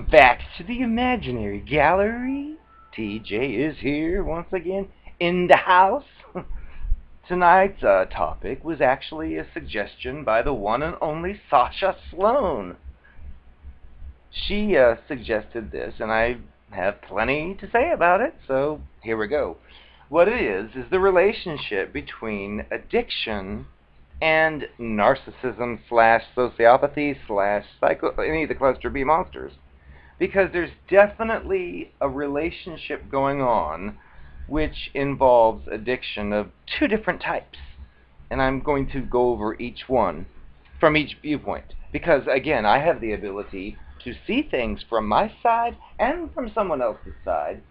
Welcome back to the Imaginary Gallery. TJ is here once again in the house. Tonight's topic was actually a suggestion by the one and only Sasha Sloan. She suggested this, and I have plenty to say about it, so here we go. What it is the relationship between addiction and narcissism / sociopathy / any of the cluster B monsters. Because there's definitely a relationship going on which involves addiction of two different types. And I'm going to go over each one from each viewpoint. Because, again, I have the ability to see things from my side and from someone else's side,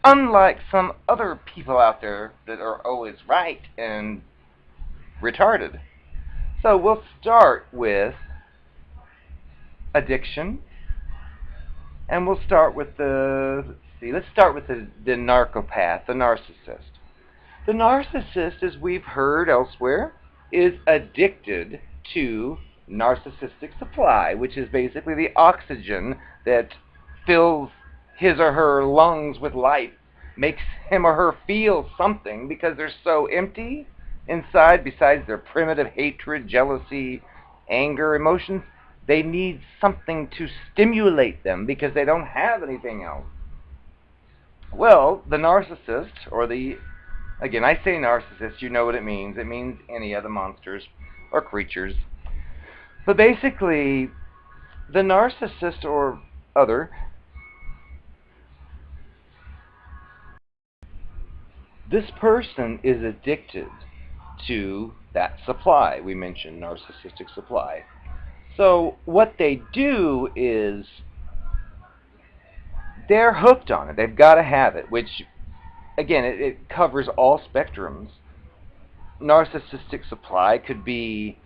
unlike some other people out there that are always right and retarded. So we'll start with addiction, and we'll start with let's start with the narcopath, the narcissist. The narcissist, as we've heard elsewhere, is addicted to narcissistic supply, which is basically the oxygen that fills his or her lungs with life, makes him or her feel something because they're so empty inside. Besides their primitive hatred, jealousy, anger, emotions, they need something to stimulate them because they don't have anything else. Well, the narcissist, again, I say narcissist, you know what it means. It means any of the monsters or creatures. But basically, the narcissist or other, this person is addicted to that supply. We mentioned narcissistic supply. So what they do is they're hooked on it. They've got to have it, which, again, it covers all spectrums. Narcissistic supply could be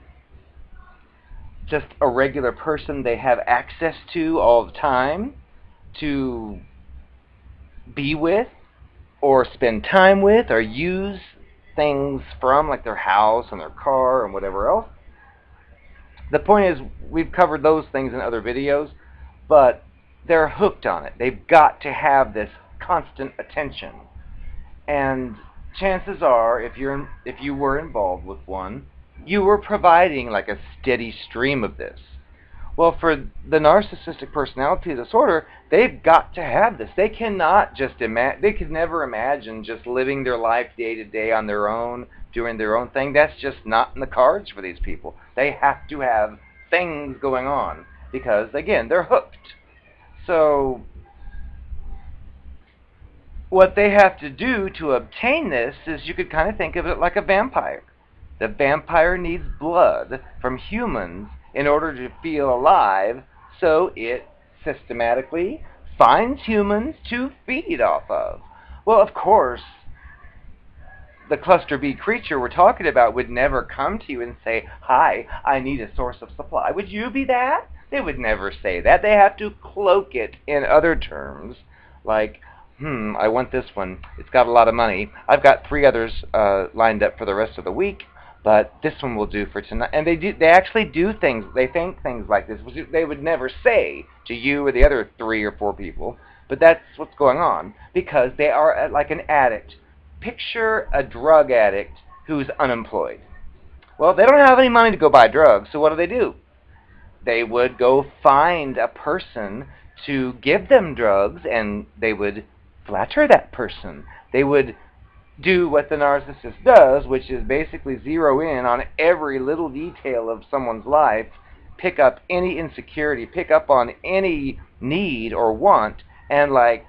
just a regular person they have access to all the time, to be with, or spend time with, or use things from, like their house and their car and whatever else. The point is, we've covered those things in other videos, but they're hooked on it. They've got to have this constant attention. And chances are, if you were involved with one, you were providing like a steady stream of this. Well, for the narcissistic personality disorder, they've got to have this. They cannot just they could never imagine just living their life day to day on their own, doing their own thing. That's just not in the cards for these people. They have to have things going on because, again, they're hooked. So what they have to do to obtain this is, you could kind of think of it like a vampire. The vampire needs blood from humans in order to feel alive, so it systematically finds humans to feed off of. Well, of course, the cluster B creature we're talking about would never come to you and say, "Hi, I need a source of supply." Would you be that? They would never say that. They have to cloak it in other terms, like, I want this one. It's got a lot of money. I've got 3 others lined up for the rest of the week, but this one will do for tonight. And they actually do things. They think things like this, which they would never say to you or the other 3 or 4 people. But that's what's going on, because they are like an addict. Picture a drug addict who's unemployed. Well, they don't have any money to go buy drugs, so what do? They would go find a person to give them drugs, and they would flatter that person. They would do what the narcissist does, which is basically zero in on every little detail of someone's life, pick up any insecurity, pick up on any need or want, and like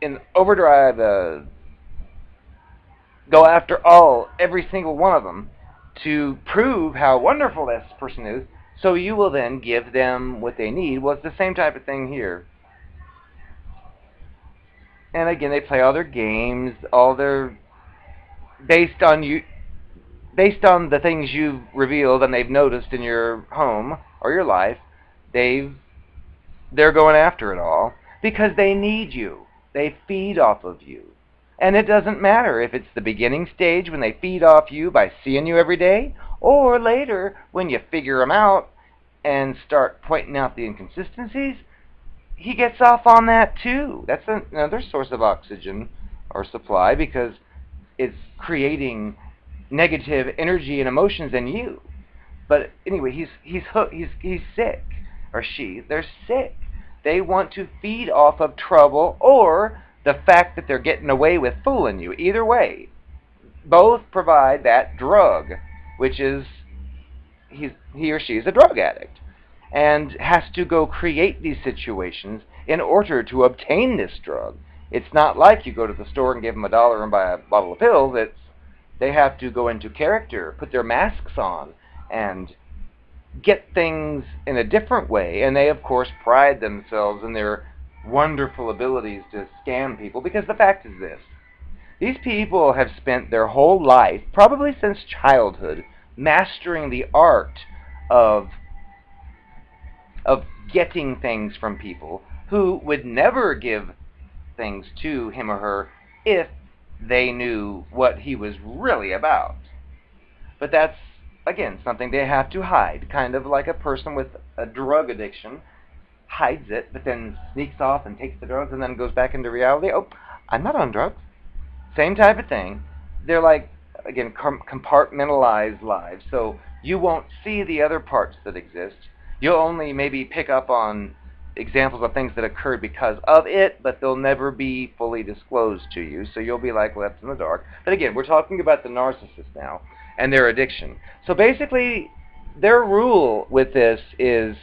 in overdrive, go after every single one of them to prove how wonderful this person is, so you will then give them what they need. Well, it's the same type of thing here. And again, they play all their games, based on the things you've revealed and they've noticed in your home or your life. They're going after it all because they need you. They feed off of you. And it doesn't matter if it's the beginning stage when they feed off you by seeing you every day, or later when you figure them out and start pointing out the inconsistencies. he gets off on that too. That's another source of oxygen or supply, because it's creating negative energy and emotions in you. But anyway, he's hooked. He's sick, or she. They're sick. They want to feed off of trouble or the fact that they're getting away with fooling you. Either way, both provide that drug, which is he or she is a drug addict and has to go create these situations in order to obtain this drug. It's not like you go to the store and give them $1 and buy a bottle of pills. They have to go into character, put their masks on, and get things in a different way. And they, of course, pride themselves in their wonderful abilities to scam people, because the fact is this: these people have spent their whole life, probably since childhood, mastering the art of getting things from people who would never give things to him or her if they knew what he was really about. But that's, again, something they have to hide, kind of like a person with a drug addiction hides it, but then sneaks off and takes the drugs and then goes back into reality. Oh, I'm not on drugs. Same type of thing. They're like, again, compartmentalized lives, so you won't see the other parts that exist. You'll only maybe pick up on examples of things that occurred because of it, but they'll never be fully disclosed to you, so you'll be like left in the dark. But again, we're talking about the narcissist now and their addiction. So basically, their rule with this is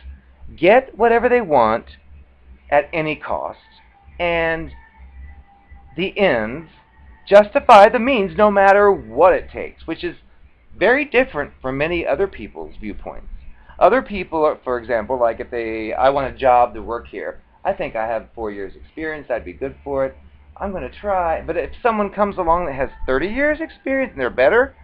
get whatever they want at any cost, and the ends justify the means no matter what it takes, which is very different from many other people's viewpoints. Other people, for example, like if I want a job to work here. I think I have 4 years experience. I'd be good for it. I'm going to try. But if someone comes along that has 30 years experience and they're better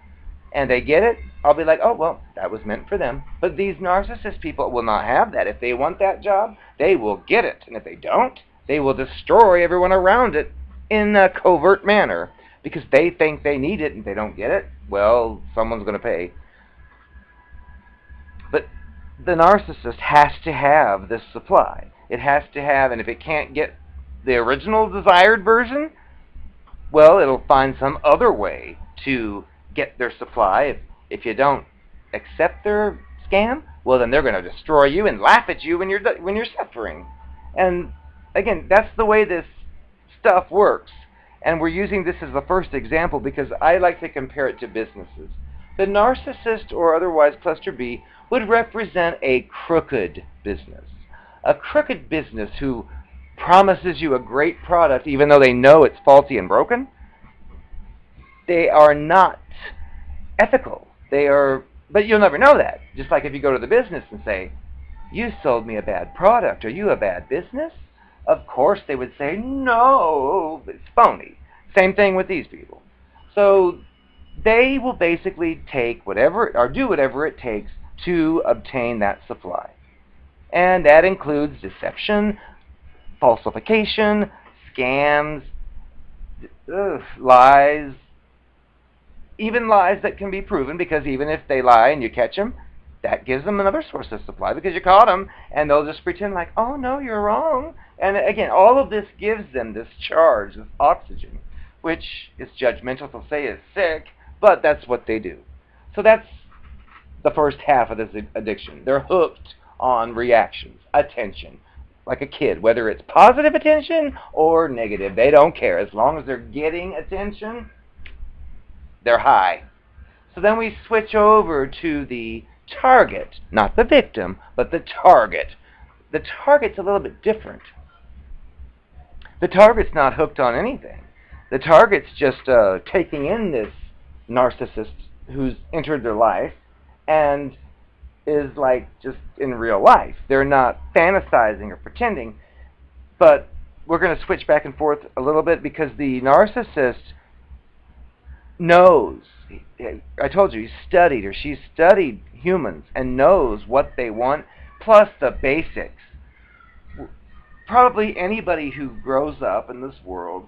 and they get it, I'll be like, oh, well, that was meant for them. But these narcissist people will not have that. If they want that job, they will get it. And if they don't, they will destroy everyone around it in a covert manner, because they think they need it, and if they don't get it, well, someone's going to pay. But the narcissist has to have this supply. It has to have, and if it can't get the original desired version, well, it'll find some other way to get their supply. If you don't accept their scam, well, then they're going to destroy you and laugh at you when you're suffering. And again, that's the way this stuff works. And we're using this as the first example because I like to compare it to businesses. The narcissist, or otherwise cluster B, would represent a crooked business. A crooked business who promises you a great product even though they know it's faulty and broken. They are not ethical. But you'll never know that. Just like if you go to the business and say, you sold me a bad product. Are you a bad business? Of course they would say, no, it's phony. Same thing with these people. So they will basically take whatever, or do whatever it takes to obtain that supply. And that includes deception, falsification, scams, lies, even lies that can be proven, because even if they lie and you catch them, that gives them another source of supply because you caught them, and they'll just pretend like, oh, no, you're wrong. And again, all of this gives them this charge, this oxygen, which is judgmental to say is sick, but that's what they do. So that's the first half of this addiction. They're hooked on reactions, attention, like a kid, whether it's positive attention or negative. They don't care. As long as they're getting attention, they're high. So then we switch over to the target, not the victim, but the target. The target's a little bit different. The target's not hooked on anything. The target's just taking in this narcissist who's entered their life and is like just in real life. They're not fantasizing or pretending. But we're going to switch back and forth a little bit because the narcissist knows. I told you, he's studied, or she's studied humans and knows what they want, plus the basics. Probably anybody who grows up in this world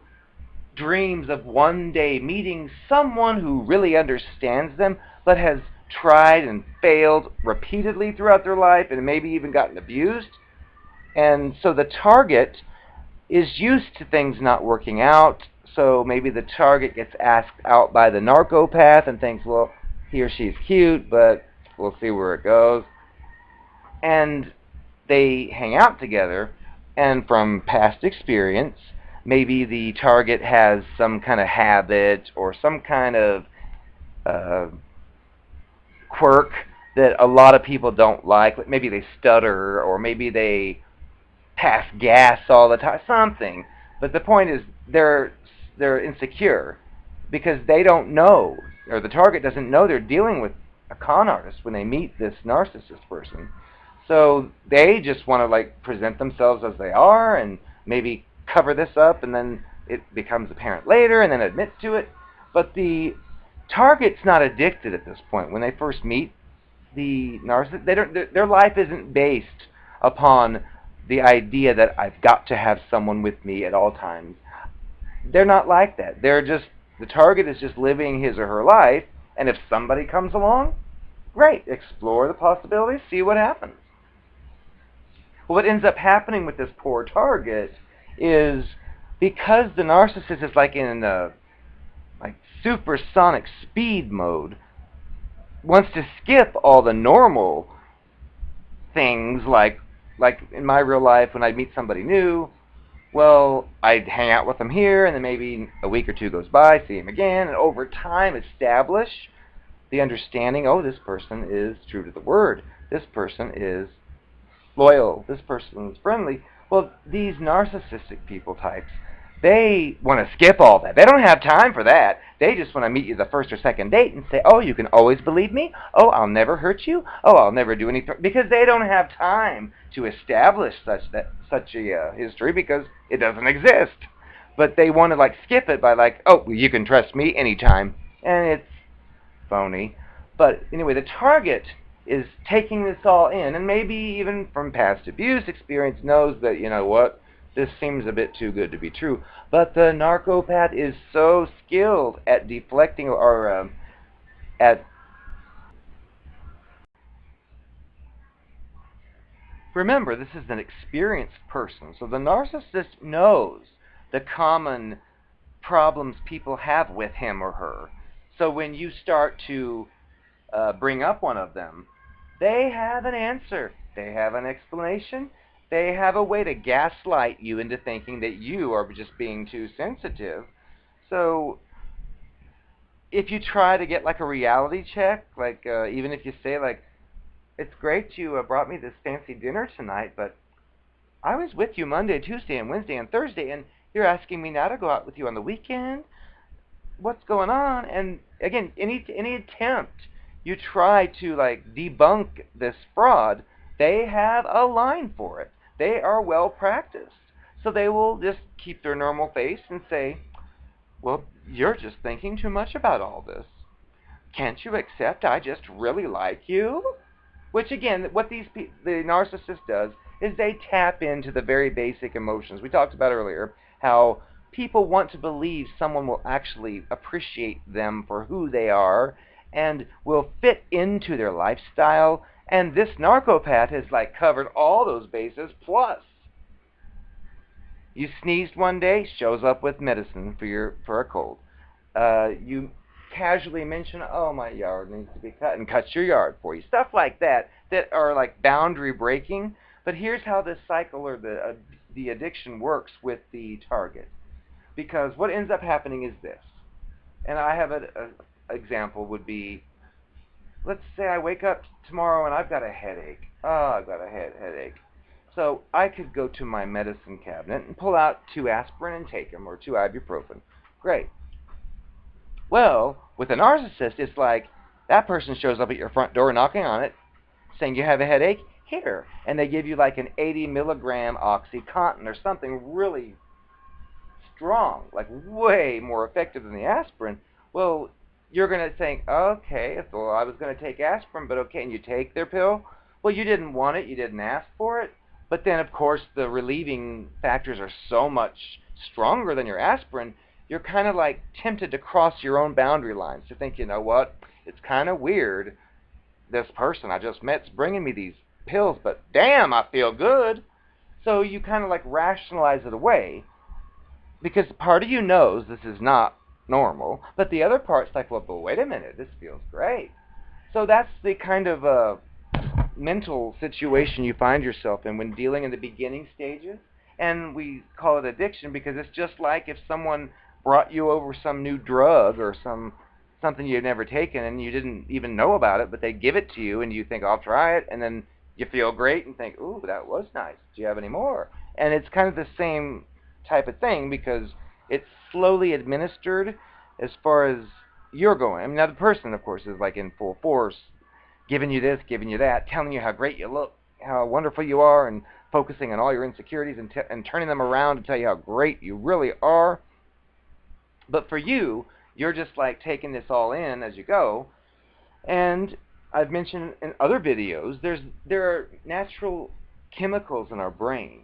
dreams of one day meeting someone who really understands them, but has tried and failed repeatedly throughout their life and maybe even gotten abused. And so the target is used to things not working out, so maybe the target gets asked out by the narcopath and thinks, well, he or she's cute, but we'll see where it goes. And they hang out together, and from past experience, maybe the target has some kind of habit or some kind of uh, quirk that a lot of people don't like. Maybe they stutter, or maybe they pass gas all the time, something. But the point is, they're insecure because they don't know, or the target doesn't know they're dealing with a con artist when they meet this narcissist person. So they just want to like present themselves as they are and maybe cover this up, and then it becomes apparent later and then admit to it. But the target's not addicted at this point. When they first meet the narcissist, they don't, their life isn't based upon the idea that I've got to have someone with me at all times. They're not like that. The target is just living his or her life, and if somebody comes along, great, explore the possibilities, see what happens. Well, what ends up happening with this poor target is, because the narcissist is like in like supersonic speed mode, wants to skip all the normal things like in my real life when I meet somebody new. Well, I'd hang out with them here, and then maybe a week or two goes by, see him again, and over time establish the understanding, oh, this person is true to the word, this person is loyal, this person is friendly. Well, these narcissistic people types, they want to skip all that. They don't have time for that. They just want to meet you the first or second date and say, oh, you can always believe me? Oh, I'll never hurt you? Oh, I'll never do anything. Because they don't have time to establish such a history, because it doesn't exist. But they want to like skip it by like, oh, you can trust me anytime. And it's phony. But anyway, the target is taking this all in, and maybe even from past abuse experience knows that, you know what, this seems a bit too good to be true. But the narcopath is so skilled at deflecting, or at... Remember, this is an experienced person, so the narcissist knows the common problems people have with him or her. So when you start to bring up one of them, they have an answer. They have an explanation. They have a way to gaslight you into thinking that you are just being too sensitive. So if you try to get like a reality check, like even if you say like, it's great you brought me this fancy dinner tonight, but I was with you Monday, Tuesday, and Wednesday, and Thursday, and you're asking me now to go out with you on the weekend? What's going on? And again, any attempt you try to like debunk this fraud, they have a line for it. They are well practiced. So they will just keep their normal face and say, well, you're just thinking too much about all this. Can't you accept I just really like you? Which again, what the narcissist does is they tap into the very basic emotions. We talked about earlier how people want to believe someone will actually appreciate them for who they are and will fit into their lifestyle. And this narcopath has like covered all those bases, plus you sneezed one day, shows up with medicine for a cold. You casually mention, oh, my yard needs to be cut, and cuts your yard for you. Stuff like that are like boundary breaking. But here's how this cycle or the addiction works with the target. Because what ends up happening is this. And I have an example would be, let's say I wake up tomorrow and I've got a headache. Oh, I've got a headache. So I could go to my medicine cabinet and pull out 2 aspirin and take them, or 2 ibuprofen. Great. Well, with a narcissist, it's like that person shows up at your front door knocking on it, saying you have a headache? Here. And they give you like an 80 milligram OxyContin or something really strong, like way more effective than the aspirin. Well, you're going to think, okay, well, I was going to take aspirin, but okay, and you take their pill? Well, you didn't want it, you didn't ask for it. But then, of course, the relieving factors are so much stronger than your aspirin, you're kind of like tempted to cross your own boundary lines, to think, you know what, it's kind of weird. This person I just met's bringing me these pills, but damn, I feel good. So you kind of like rationalize it away, because part of you knows this is not normal, but the other part's like, well, but wait a minute, this feels great. So that's the kind of mental situation you find yourself in when dealing in the beginning stages. And we call it addiction because it's just like if someone brought you over some new drug or something you'd never taken and you didn't even know about it, but they give it to you and you think, I'll try it, and then you feel great and think, ooh, that was nice. Do you have any more? And it's kind of the same type of thing because it's slowly administered as far as you're going. I mean, now the person, of course, is like in full force, giving you this, giving you that, telling you how great you look, how wonderful you are, and focusing on all your insecurities and turning them around to tell you how great you really are. But for you, you're just like taking this all in as you go. And I've mentioned in other videos, there are natural chemicals in our brain.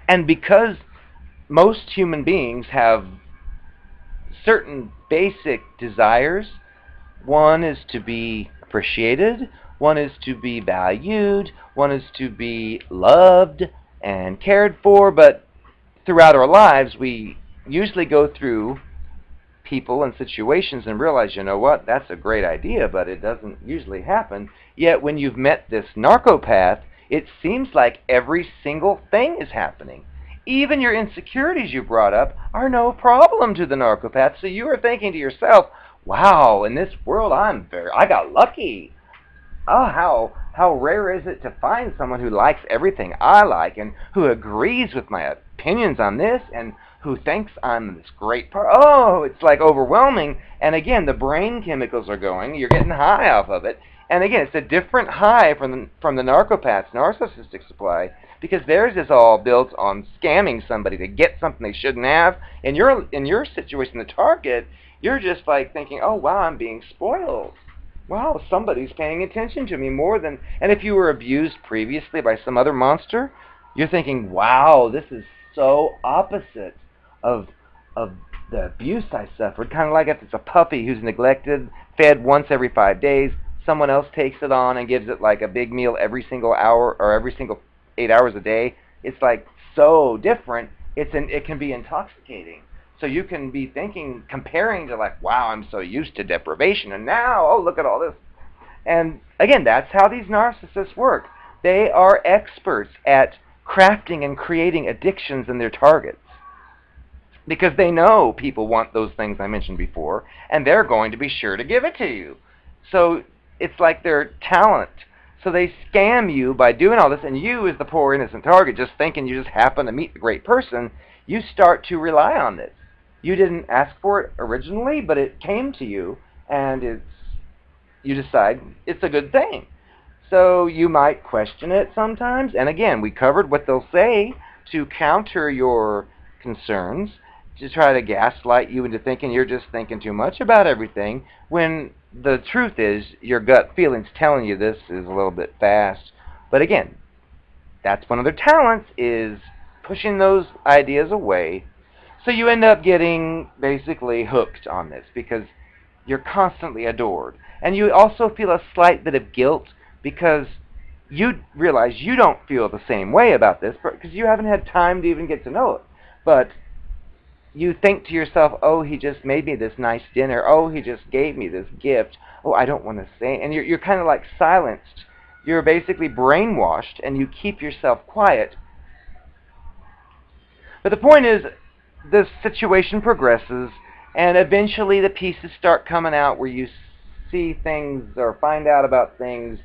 And because most human beings have certain basic desires, one is to be appreciated, one is to be valued, one is to be loved and cared for, but throughout our lives we usually go through people and situations and realize, you know what, that's a great idea, but it doesn't usually happen. Yet when you've met this narcopath, it seems like every single thing is happening. Even your insecurities you brought up are no problem to the narcopath. So you are thinking to yourself, wow, in this world I got lucky. Oh, how rare is it to find someone who likes everything I like and who agrees with my opinions on this and who thinks I'm this great part. Oh, it's like overwhelming. And again, the brain chemicals are going. You're getting high off of it. And again, it's a different high from the narcopath's narcissistic supply, because theirs is all built on scamming somebody to get something they shouldn't have. In your situation, the target, you're just like thinking, oh wow, I'm being spoiled. Wow, somebody's paying attention to me more than... And if you were abused previously by some other monster, you're thinking, wow, this is so opposite of the abuse I suffered. Kind of like if it's a puppy who's neglected, fed once every 5 days, someone else takes it on and gives it like a big meal every single hour or every single 8 hours a day. It's like so different. It can be intoxicating. So you can be thinking, comparing to like, wow, I'm so used to deprivation, and now, oh, look at all this. And again, that's how these narcissists work. They are experts at crafting and creating addictions in their targets, because they know people want those things I mentioned before, and they're going to be sure to give it to you. So it's like their talent. So they scam you by doing all this, and you, as the poor innocent target, just thinking you just happen to meet the great person, you start to rely on this. You didn't ask for it originally, but it came to you, and you decide it's a good thing. So you might question it sometimes, and again, we covered what they'll say to counter your concerns, to try to gaslight you into thinking you're just thinking too much about everything, when the truth is your gut feeling's telling you this is a little bit fast. But again, that's one of their talents, is pushing those ideas away. So you end up getting basically hooked on this because you're constantly adored. And you also feel a slight bit of guilt because you realize you don't feel the same way about this because you haven't had time to even get to know it. But you think to yourself, oh, he just made me this nice dinner. Oh, he just gave me this gift. Oh, I don't want to say. And you're kind of like silenced. You're basically brainwashed, and you keep yourself quiet. But the point is, the situation progresses, and eventually the pieces start coming out where you see things or find out about things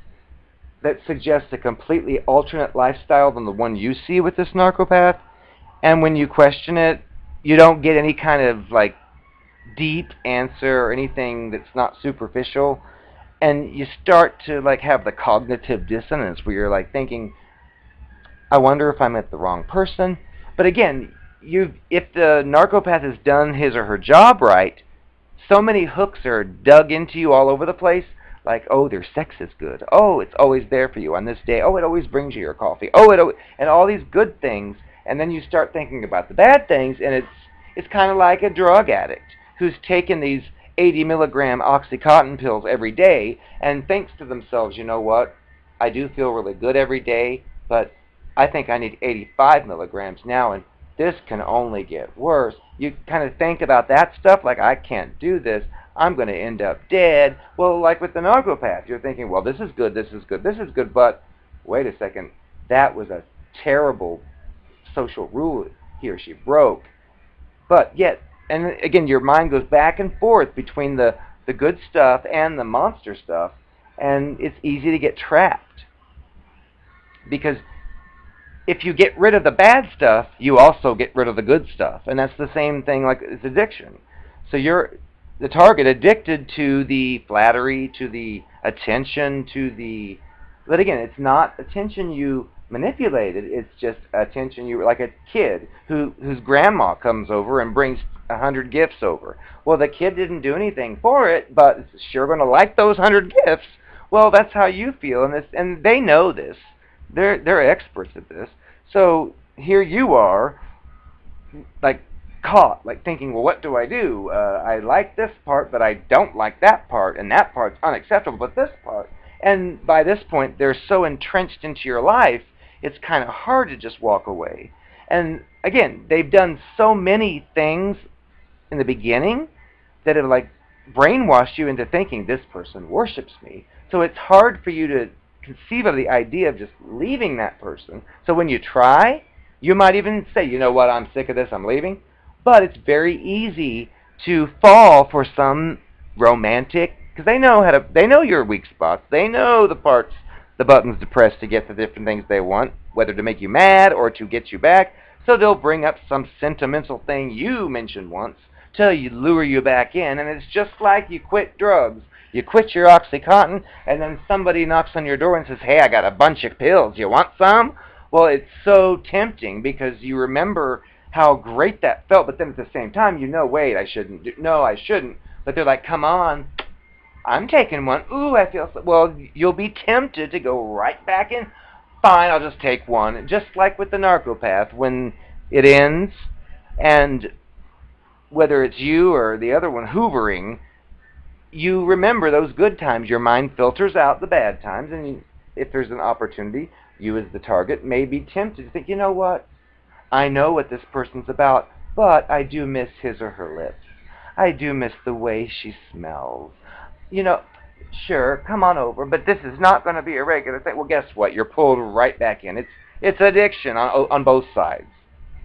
that suggest a completely alternate lifestyle than the one you see with this narcopath. And when you question it, you don't get any kind of like deep answer or anything that's not superficial. And you start to like have the cognitive dissonance where you're like thinking, I wonder if I met the wrong person. But again, if the narcopath has done his or her job right, so many hooks are dug into you all over the place. Like, oh, their sex is good. Oh, it's always there for you on this day. Oh, it always brings you your coffee. Oh, and all these good things. And then you start thinking about the bad things, and it's kind of like a drug addict who's taken these 80 milligram Oxycontin pills every day and thinks to themselves, you know what, I do feel really good every day, but I think I need 85 milligrams now, and this can only get worse. You kind of think about that stuff like, I can't do this, I'm going to end up dead. Well, like with the narcopath, you're thinking, well, this is good, this is good, this is good, but wait a second, that was a terrible social rule he or she broke. But yet, and again, your mind goes back and forth between the good stuff and the monster stuff, and it's easy to get trapped. Because if you get rid of the bad stuff, you also get rid of the good stuff. And that's the same thing like it's addiction. So you're the target addicted to the flattery, to the attention, to the... But again, it's not attention you manipulated, it's just attention you... Like a kid whose grandma comes over and brings 100 gifts over. Well, the kid didn't do anything for it, but it's sure going to like those 100 gifts. Well, that's how you feel, and they know this. They're experts at this. So here you are, like caught, like thinking, well, what do? I like this part, but I don't like that part, and that part's unacceptable, but this part. And by this point, they're so entrenched into your life, it's kind of hard to just walk away. And again, they've done so many things in the beginning that have like brainwashed you into thinking this person worships me. So it's hard for you to conceive of the idea of just leaving that person. So when you try, you might even say, you know what, I'm sick of this, I'm leaving. But it's very easy to fall for some romantic, because they know your weak spots. They know the buttons to press to get the different things they want, whether to make you mad or to get you back. So they'll bring up some sentimental thing you mentioned once to lure you back in, and it's just like you quit drugs. You quit your Oxycontin, and then somebody knocks on your door and says, hey, I got a bunch of pills. You want some? Well, it's so tempting because you remember how great that felt, but then at the same time, you know, wait, I shouldn't. No, I shouldn't. But they're like, come on, I'm taking one. Ooh, I feel so. Well, you'll be tempted to go right back in. Fine, I'll just take one. Just like with the narcopath, when it ends, and whether it's you or the other one hoovering, you remember those good times. Your mind filters out the bad times, and if there's an opportunity, you as the target may be tempted to think, you know what, I know what this person's about, but I do miss his or her lips. I do miss the way she smells. You know, sure, come on over, but this is not going to be a regular thing. Well, guess what? You're pulled right back in. It's addiction on both sides.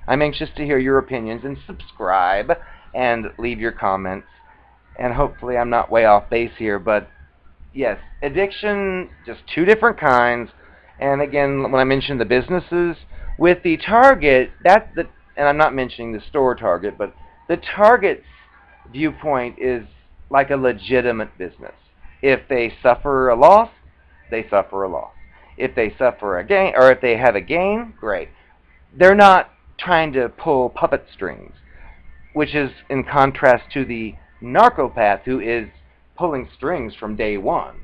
I'm anxious to hear your opinions, and subscribe and leave your comments. And hopefully I'm not way off base here, but yes, addiction, just two different kinds. And again, when I mention the businesses, with the target, and I'm not mentioning the store target, but the target's viewpoint is like a legitimate business. If they suffer a loss, they suffer a loss. If they suffer a gain, or if they have a gain, great. They're not trying to pull puppet strings, which is in contrast to the narcopath, who is pulling strings from day one.